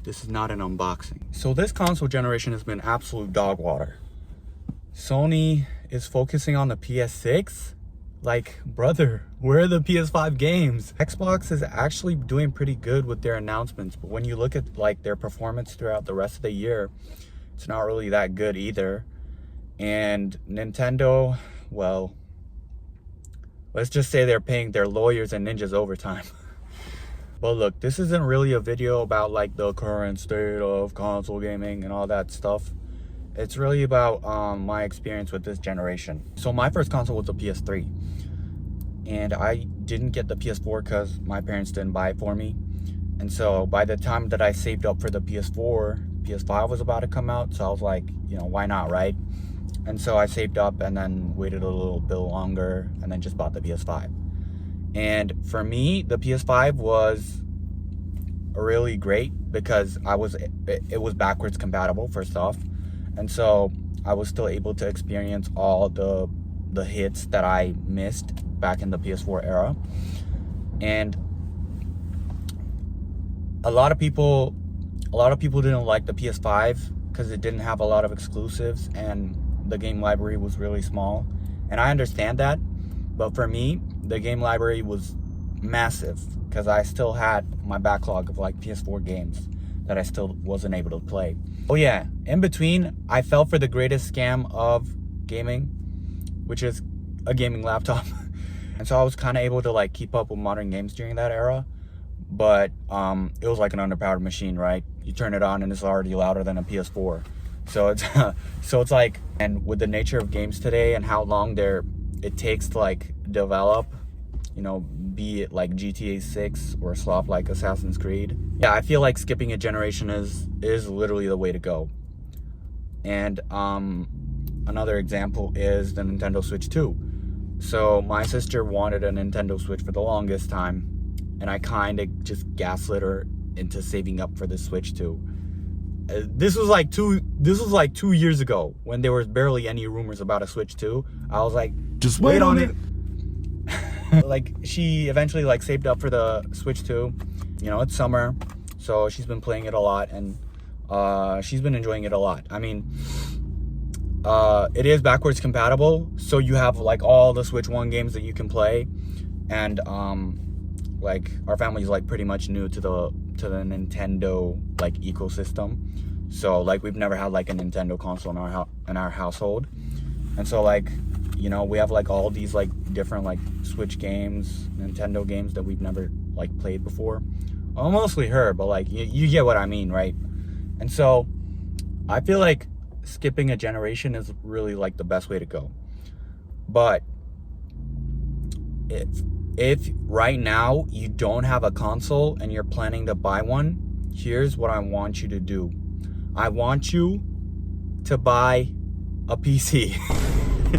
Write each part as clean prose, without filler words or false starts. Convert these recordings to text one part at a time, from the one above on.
This is not an unboxing. So this console generation has been absolute dog water. Sony is focusing on the PS6. Like, brother, where are the PS5 games? Xbox is actually doing pretty good with their announcements, but when you look at like their performance throughout the rest of the year, it's not really that good either. And Nintendo, well, let's just say they're paying their lawyers and ninjas overtime. But look, this isn't really a video about like the current state of console gaming and all that stuff. It's really about my experience with this generation. So my first console was a PS3. And I didn't get the PS4 because my parents didn't buy it for me. And so by the time that I saved up for the PS4, PS5 was about to come out. So I was like, you know, why not, right? And so I saved up and then waited a little bit longer and then just bought the PS5. And for me, the PS5 was really great because it was backwards compatible, first off. And so I was still able to experience all the hits that I missed back in the PS4 era. And a lot of people didn't like the PS5 because it didn't have a lot of exclusives and the game library was really small. And I understand that, but for me, the game library was massive because I still had my backlog of like PS4 games that I still wasn't able to play. Oh yeah, in between, I fell for the greatest scam of gaming, which is a gaming laptop. And so I was kind of able to like keep up with modern games during that era. But it was like an underpowered machine, right? You turn it on and it's already louder than a PS4. So it's like, and with the nature of games today and how long it takes to like develop, you know, be it like GTA 6 or a slop like Assassin's Creed. Yeah, I feel like skipping a generation is literally the way to go. And another example is the Nintendo Switch 2. So my sister wanted a Nintendo Switch for the longest time, and I kind of just gaslit her into saving up for the Switch 2. This was like 2 years ago when there was barely any rumors about a Switch 2. I was like, just wait on it. Like, she eventually like saved up for the Switch 2. You know, it's summer, so she's been playing it a lot, and she's been enjoying it a lot. I mean, it is backwards compatible, so you have like all the Switch 1 games that you can play. And like, our family's like pretty much new to the Nintendo like ecosystem. So like, we've never had like a Nintendo console in our household. And so like, you know, we have like all these like different like Switch games, Nintendo games that we've never like played before. Well, mostly her, but like you get what I mean, right? And so I feel like skipping a generation is really like the best way to go. But if right now you don't have a console and you're planning to buy one, here's what I want you to do. I want you to buy a PC.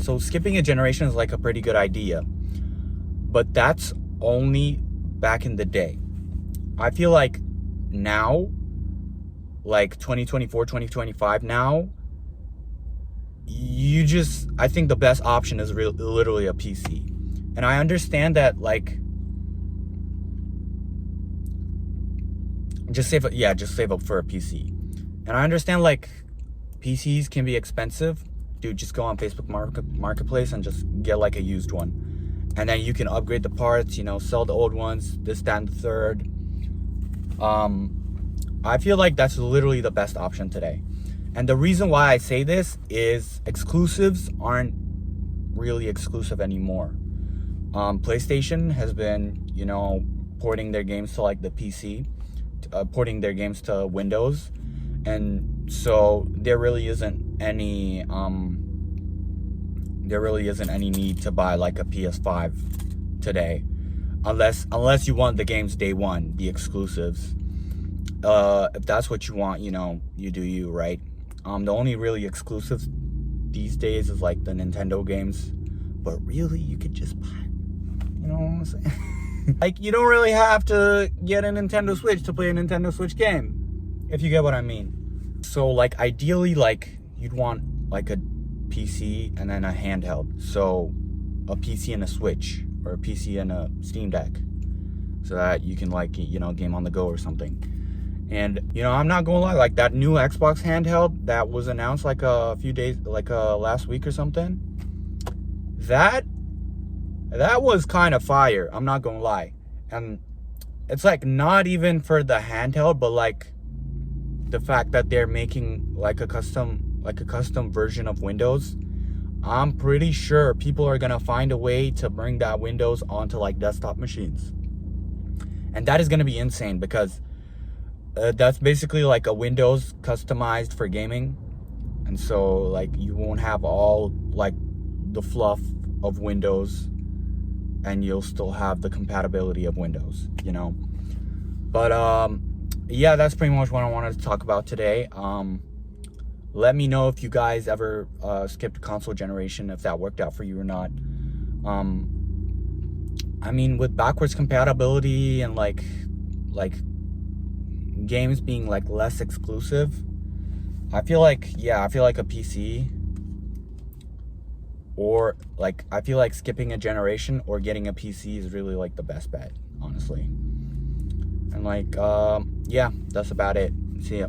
So skipping a generation is like a pretty good idea, but that's only back in the day. I feel like now, like 2024, 2025 now, I think the best option is literally a PC. And I understand that, like, just save up for a PC. And I understand like PCs can be expensive. Dude, just go on Facebook Marketplace and just get like a used one. And then you can upgrade the parts, you know, sell the old ones, this, that, and the third. I feel like that's literally the best option today. And the reason why I say this is exclusives aren't really exclusive anymore. PlayStation has been, you know, porting their games to like the PC, porting their games to Windows. And so there really isn't any need to buy like a PS5 today, unless you want the games day one, the exclusives. If that's what you want, you know, you do you, right? The only really exclusives these days is like the Nintendo games, but really you could just buy, you know what I'm saying? Like, you don't really have to get a Nintendo Switch to play a Nintendo Switch game, if you get what I mean. So like, ideally, like, you'd want like a PC and then a handheld. So a PC and a Switch, or a PC and a Steam Deck, so that you can like, you know, game on the go or something. And you know, I'm not gonna lie, like that new Xbox handheld that was announced like a few days, like last week or something, that was kind of fire. I'm not gonna lie. And it's like not even for the handheld, but like the fact that they're making like a custom version of Windows. I'm pretty sure people are gonna find a way to bring that Windows onto like desktop machines, and that is gonna be insane, because that's basically like a Windows customized for gaming. And so like you won't have all like the fluff of Windows, and you'll still have the compatibility of Windows, you know. But yeah, that's pretty much what I wanted to talk about today. Let me know if you guys ever skipped a console generation, if that worked out for you or not. I mean, with backwards compatibility and like games being like less exclusive, I feel like a PC, or like I feel like skipping a generation or getting a PC is really like the best bet, honestly. And like yeah, that's about it. See ya.